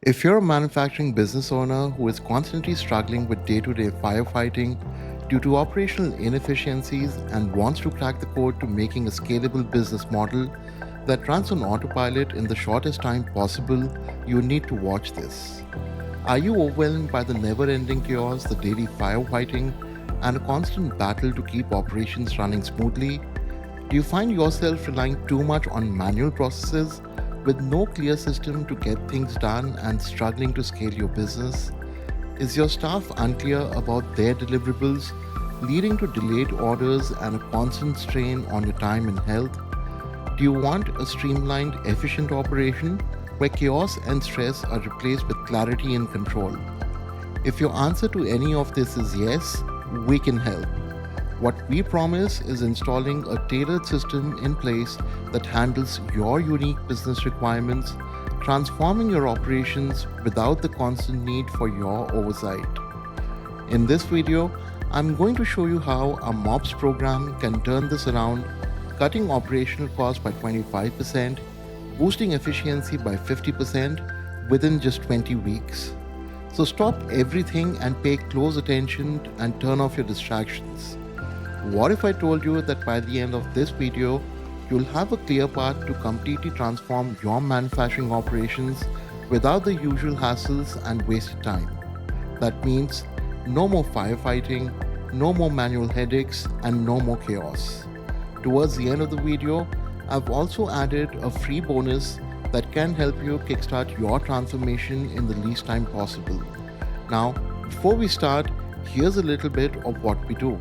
If you're a manufacturing business owner who is constantly struggling with day-to-day firefighting due to operational inefficiencies and wants to crack the code to making a scalable business model that runs on autopilot in the shortest time possible, you need to watch this. Are you overwhelmed by the never-ending chaos, the daily firefighting, and a constant battle to keep operations running smoothly? Do you find yourself relying too much on manual processes with no clear system to get things done and struggling to scale your business? Is your staff unclear about their deliverables, leading to delayed orders and a constant strain on your time and health? Do you want a streamlined, efficient operation where chaos and stress are replaced with clarity and control? If your answer to any of this is yes, we can help. What we promise is installing a tailored system in place that handles your unique business requirements, transforming your operations without the constant need for your oversight. In this video, I'm going to show you how a MOPS program can turn this around, cutting operational costs by 25%, boosting efficiency by 50% within just 20 weeks. So stop everything and pay close attention and turn off your distractions. What if I told you that by the end of this video, you'll have a clear path to completely transform your manufacturing operations without the usual hassles and wasted time? That means no more firefighting, no more manual headaches, and no more chaos. Towards the end of the video, I've also added a free bonus that can help you kickstart your transformation in the least time possible. Now, before we start, here's a little bit of what we do.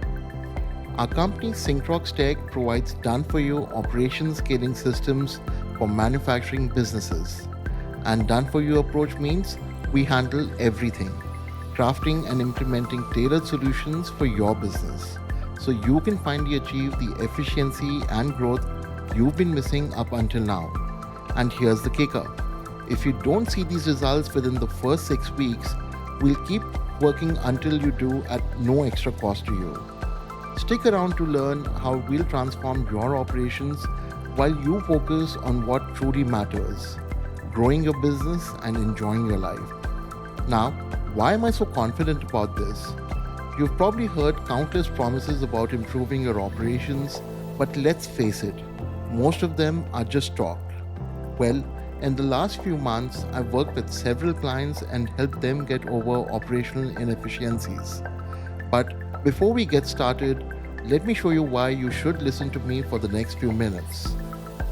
Our company Synchrox Tech provides done-for-you operation scaling systems for manufacturing businesses. And done-for-you approach means we handle everything, crafting and implementing tailored solutions for your business, so you can finally achieve the efficiency and growth you've been missing up until now. And here's the kicker. If you don't see these results within the first 6 weeks, we'll keep working until you do at no extra cost to you. Stick around to learn how we'll transform your operations while you focus on what truly matters, growing your business and enjoying your life. Now, why am I so confident about this? You've probably heard countless promises about improving your operations, but let's face it, most of them are just talk. Well, in the last few months, I've worked with several clients and helped them get over operational inefficiencies. But before we get started, let me show you why you should listen to me for the next few minutes.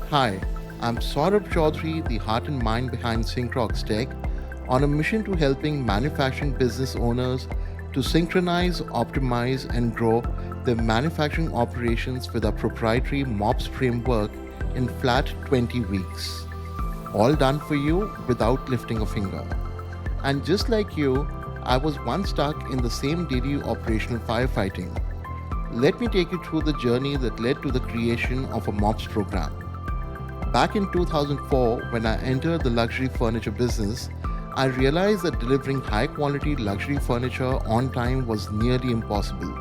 Hi, I'm Saurabh Chaudhary, the heart and mind behind Synchrox Tech, on a mission to helping manufacturing business owners to synchronize, optimize, and grow their manufacturing operations with our proprietary MOPS framework in flat 20 weeks. All done for you without lifting a finger. And just like you, I was once stuck in the same daily operational firefighting. Let me take you through the journey that led to the creation of a MOPS program. Back in 2004, when I entered the luxury furniture business, I realized that delivering high-quality luxury furniture on time was nearly impossible.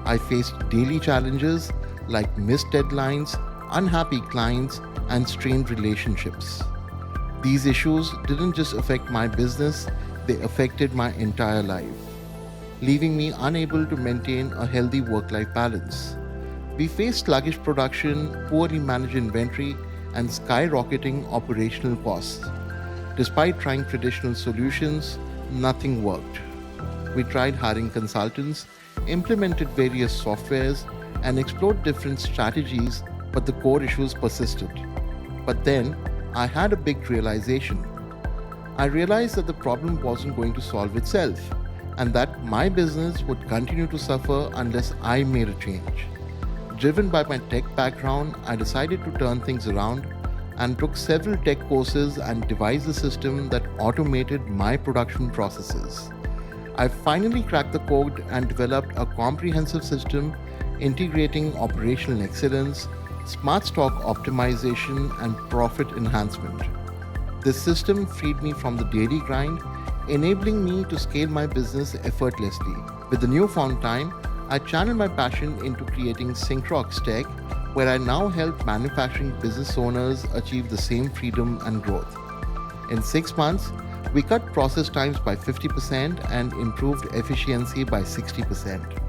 I faced daily challenges like missed deadlines, unhappy clients, and strained relationships. These issues didn't just affect my business, they affected my entire life, leaving me unable to maintain a healthy work-life balance. We faced sluggish production, poorly managed inventory, and skyrocketing operational costs. Despite trying traditional solutions, nothing worked. We tried hiring consultants, implemented various softwares, and explored different strategies, but the core issues persisted. But then, I had a big realization. I realized that the problem wasn't going to solve itself, and that my business would continue to suffer unless I made a change. Driven by my tech background, I decided to turn things around and took several tech courses and devised a system that automated my production processes. I finally cracked the code and developed a comprehensive system integrating operational excellence, smart stock optimization, and profit enhancement. This system freed me from the daily grind, enabling me to scale my business effortlessly. With the newfound time, I channel my passion into creating Synchrox Tech, where I now help manufacturing business owners achieve the same freedom and growth. In 6 months, We cut process times by 50% and improved efficiency by 60%.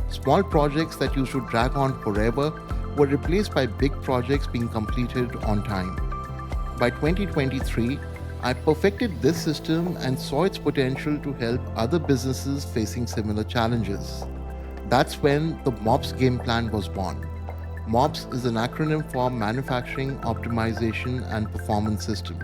Small projects that used to drag on forever were replaced by big projects being completed on time. By 2023, I perfected this system and saw its potential to help other businesses facing similar challenges. That's when the MOPS game plan was born. MOPS is an acronym for Manufacturing Optimization and Performance System.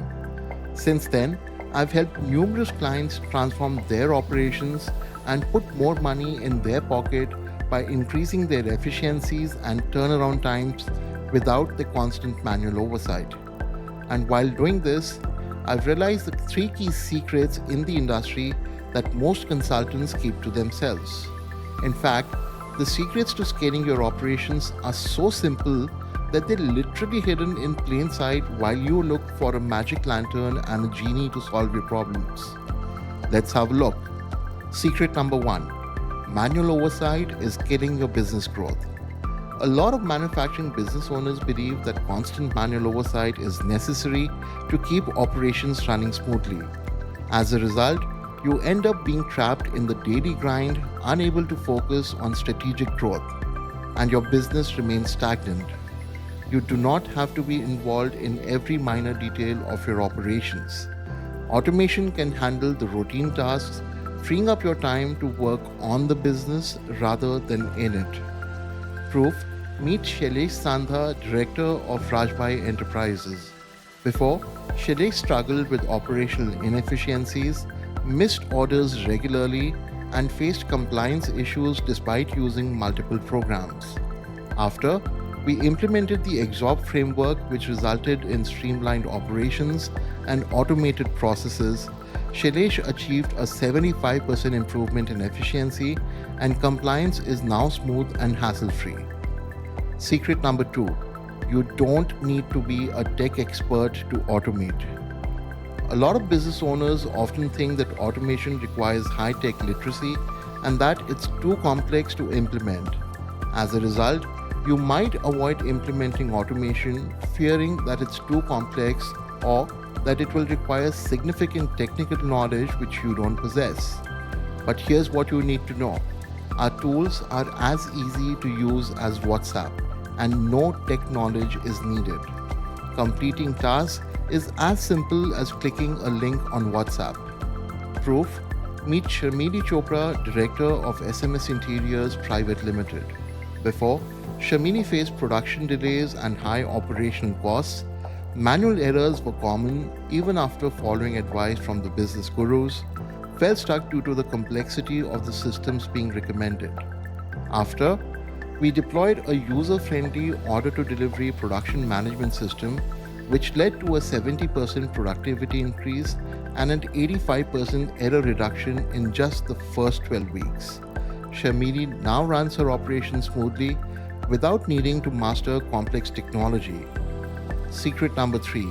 Since then, I've helped numerous clients transform their operations and put more money in their pocket by increasing their efficiencies and turnaround times without the constant manual oversight. And while doing this, I've realized the three key secrets in the industry that most consultants keep to themselves. In fact, the secrets to scaling your operations are so simple that they're literally hidden in plain sight while you look for a magic lantern and a genie to solve your problems. Let's have a look. Secret number one: manual oversight is killing your business growth. A lot of manufacturing business owners believe that constant manual oversight is necessary to keep operations running smoothly. As a result, you end up being trapped in the daily grind, unable to focus on strategic growth, and your business remains stagnant. You do not have to be involved in every minor detail of your operations. Automation can handle the routine tasks, freeing up your time to work on the business rather than in it. Proof: meet Shailesh Sandha, Director of Rajbhai Enterprises. Before, Shailesh struggled with operational inefficiencies, missed orders regularly, and faced compliance issues despite using multiple programs. After, we implemented the Exorb framework, which resulted in streamlined operations and automated processes. Shailesh achieved a 75% improvement in efficiency, and compliance is now smooth and hassle-free. Secret number two: you don't need to be a tech expert to automate. A lot of business owners often think that automation requires high-tech literacy and that it's too complex to implement. As a result, you might avoid implementing automation, fearing that it's too complex or that it will require significant technical knowledge which you don't possess. But here's what you need to know: our tools are as easy to use as WhatsApp, and no tech knowledge is needed. Completing tasks is as simple as clicking a link on WhatsApp. Proof: meet Sharmili Chopra, Director of SMS Interiors Private Limited. Before, Sharmili faced production delays and high operational costs. Manual errors were common even after following advice from the business gurus, fell stuck due to the complexity of the systems being recommended. After, we deployed a user-friendly order-to-delivery production management system, which led to a 70% productivity increase and an 85% error reduction in just the first 12 weeks. Sharmili now runs her operations smoothly without needing to master complex technology. Secret number three: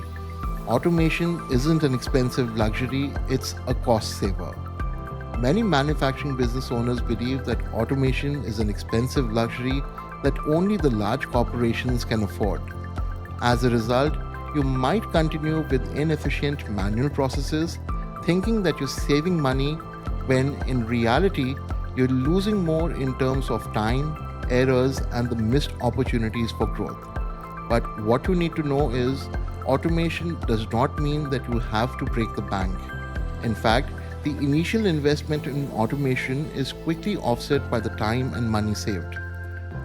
automation isn't an expensive luxury, it's a cost saver. Many manufacturing business owners believe that automation is an expensive luxury that only the large corporations can afford. As a result, you might continue with inefficient manual processes, thinking that you're saving money when in reality, you're losing more in terms of time, errors, and the missed opportunities for growth. But what you need to know is automation does not mean that you have to break the bank. In fact, the initial investment in automation is quickly offset by the time and money saved.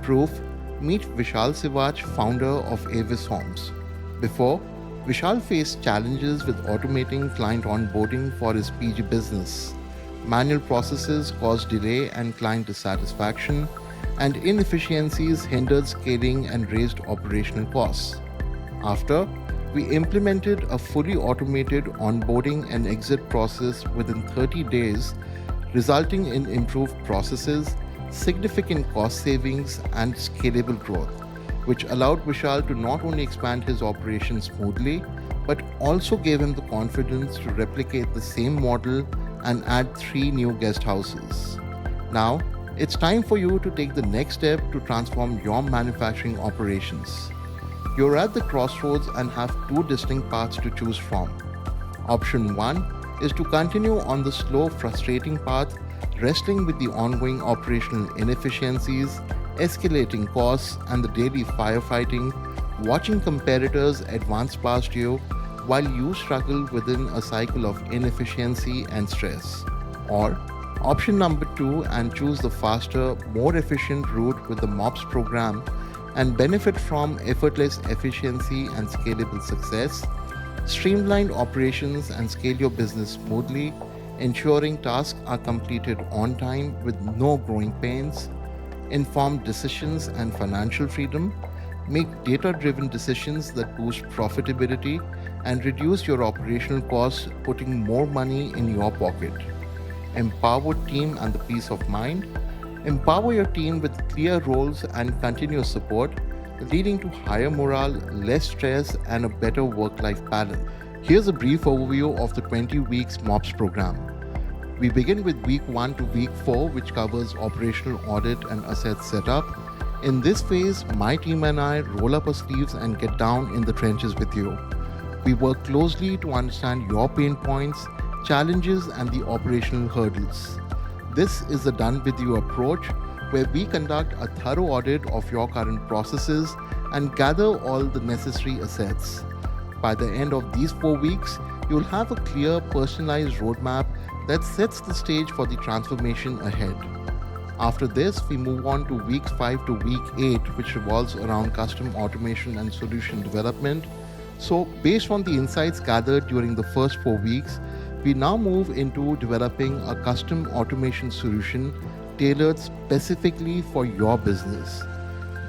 Proof: meet Vishal Sivach, founder of Avis Homes. Before, Vishal faced challenges with automating client onboarding for his PG business. Manual processes caused delay and client dissatisfaction, and inefficiencies hindered scaling and raised operational costs. After, we implemented a fully automated onboarding and exit process within 30 days, resulting in improved processes, significant cost savings, and scalable growth, which allowed Vishal to not only expand his operations smoothly, but also gave him the confidence to replicate the same model and add 3 new guest houses. Now, it's time for you to take the next step to transform your manufacturing operations. You're at the crossroads and have 2 distinct paths to choose from. Option 1: is to continue on the slow, frustrating path, wrestling with the ongoing operational inefficiencies, escalating costs, and the daily firefighting, watching competitors advance past you while you struggle within a cycle of inefficiency and stress. Or option number two, and choose the faster, more efficient route with the MOPS program and benefit from effortless efficiency and scalable success, streamlined operations and scale your business smoothly, ensuring tasks are completed on time with no growing pains, informed decisions and financial freedom, make data driven decisions that boost profitability and reduce your operational costs, putting more money in your pocket. Empowered team and the peace of mind. Empower your team with clear roles and continuous support, leading to higher morale, less stress, and a better work life balance. Here's a brief overview of the 20 weeks MOPS program. We begin with week 1 to week 4, which covers operational audit and asset setup. In this phase, my team and I roll up our sleeves and get down in the trenches with you. We work closely to understand your pain points, challenges, and the operational hurdles. This is the done with you approach, where we conduct a thorough audit of your current processes and gather all the necessary assets. By the end of these 4 weeks, you'll have a clear, personalized roadmap that sets the stage for the transformation ahead. After this, we move on to week 5 to week 8, which revolves around custom automation and solution development. So, based on the insights gathered during the first 4 weeks, we now move into developing a custom automation solution tailored specifically for your business.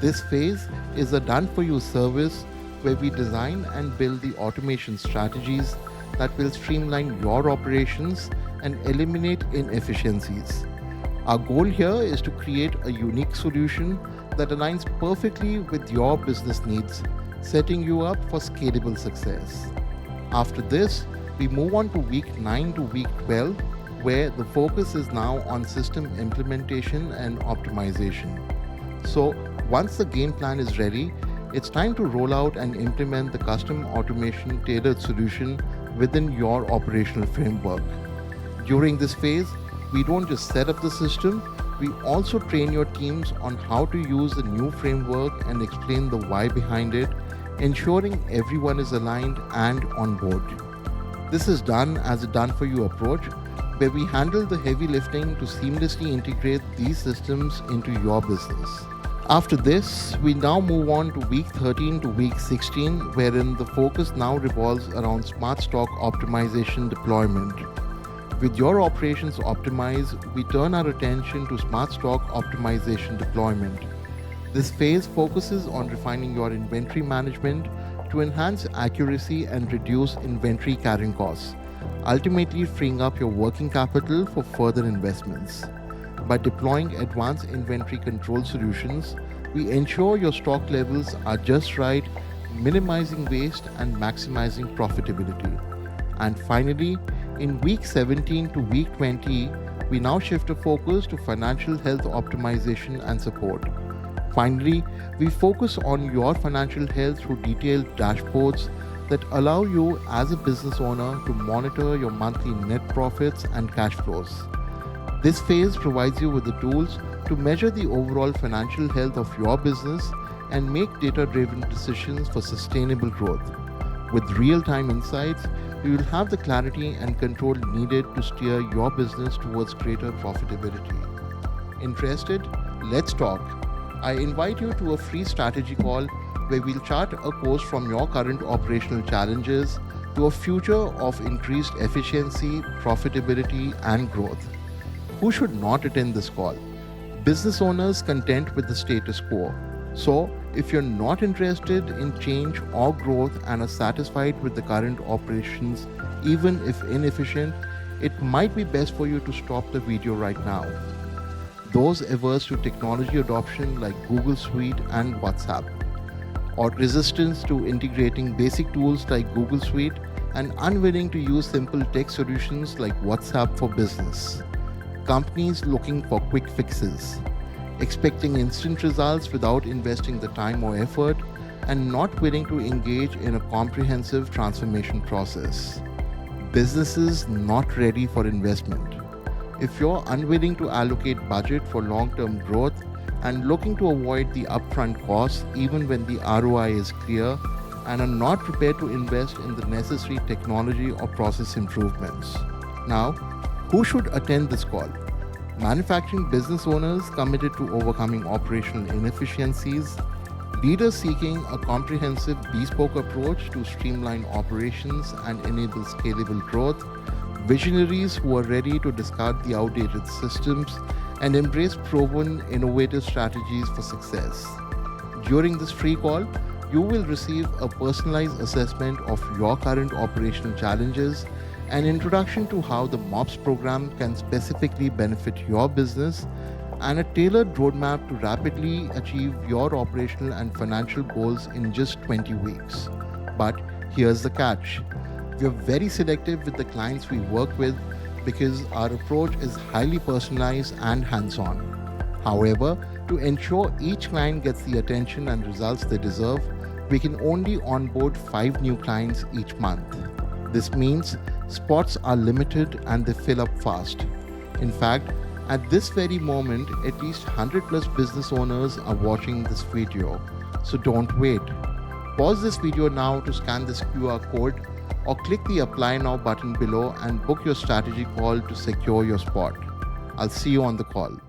This phase is a done for you service where we design and build the automation strategies that will streamline your operations and eliminate inefficiencies. Our goal here is to create a unique solution that aligns perfectly with your business needs, setting you up for scalable success. After this, we move on to week 9 to week 12, where the focus is now on system implementation and optimization. So, once the game plan is ready, it's time to roll out and implement the custom automation tailored solution within your operational framework. During this phase, we don't just set up the system, we also train your teams on how to use the new framework and explain the why behind it, ensuring everyone is aligned and on board. This is done as a done for you approach, where we handle the heavy lifting to seamlessly integrate these systems into your business. After this, we now move on to week 13 to week 16, wherein the focus now revolves around smart stock optimization deployment. With your operations optimized, we turn our attention to smart stock optimization deployment. This phase focuses on refining your inventory management to enhance accuracy and reduce inventory carrying costs, ultimately freeing up your working capital for further investments. By deploying advanced inventory control solutions, we ensure your stock levels are just right, minimizing waste and maximizing profitability. And finally, in week 17 to week 20, we now shift our focus to financial health optimization and support. Finally, we focus on your financial health through detailed dashboards that allow you as a business owner to monitor your monthly net profits and cash flows. This phase provides you with the tools to measure the overall financial health of your business and make data-driven decisions for sustainable growth. With real-time insights, you will have the clarity and control needed to steer your business towards greater profitability. Interested? Let's talk. I invite you to a free strategy call where we'll chart a course from your current operational challenges to a future of increased efficiency, profitability, and growth. Who should not attend this call? Business owners content with the status quo. So, if you're not interested in change or growth and are satisfied with the current operations, even if inefficient, it might be best for you to stop the video right now. Those averse to technology adoption like Google Suite and WhatsApp, or resistance to integrating basic tools like Google Suite and unwilling to use simple tech solutions like WhatsApp for Business. Companies looking for quick fixes, expecting instant results without investing the time or effort, and not willing to engage in a comprehensive transformation process. businesses not ready for investment. If you're unwilling to allocate budget for long-term growth and looking to avoid the upfront costs even when the ROI is clear, and are not prepared to invest in the necessary technology or process improvements. Now, who should attend this call? Manufacturing business owners committed to overcoming operational inefficiencies, leaders seeking a comprehensive bespoke approach to streamline operations and enable scalable growth, visionaries who are ready to discard the outdated systems and embrace proven innovative strategies for success. During this free call, you will receive a personalized assessment of your current operational challenges, an introduction to how the MOPS program can specifically benefit your business, and a tailored roadmap to rapidly achieve your operational and financial goals in just 20 weeks. But here's the catch: we are very selective with the clients we work with because our approach is highly personalized and hands on. However, to ensure each client gets the attention and results they deserve, we can only onboard 5 new clients each month. This means spots are limited and they fill up fast. In fact, at this very moment, at least 100 plus business owners are watching this video. So don't wait. Pause this video now to scan this QR code or click the Apply Now button below and book your strategy call to secure your spot. I'll see you on the call.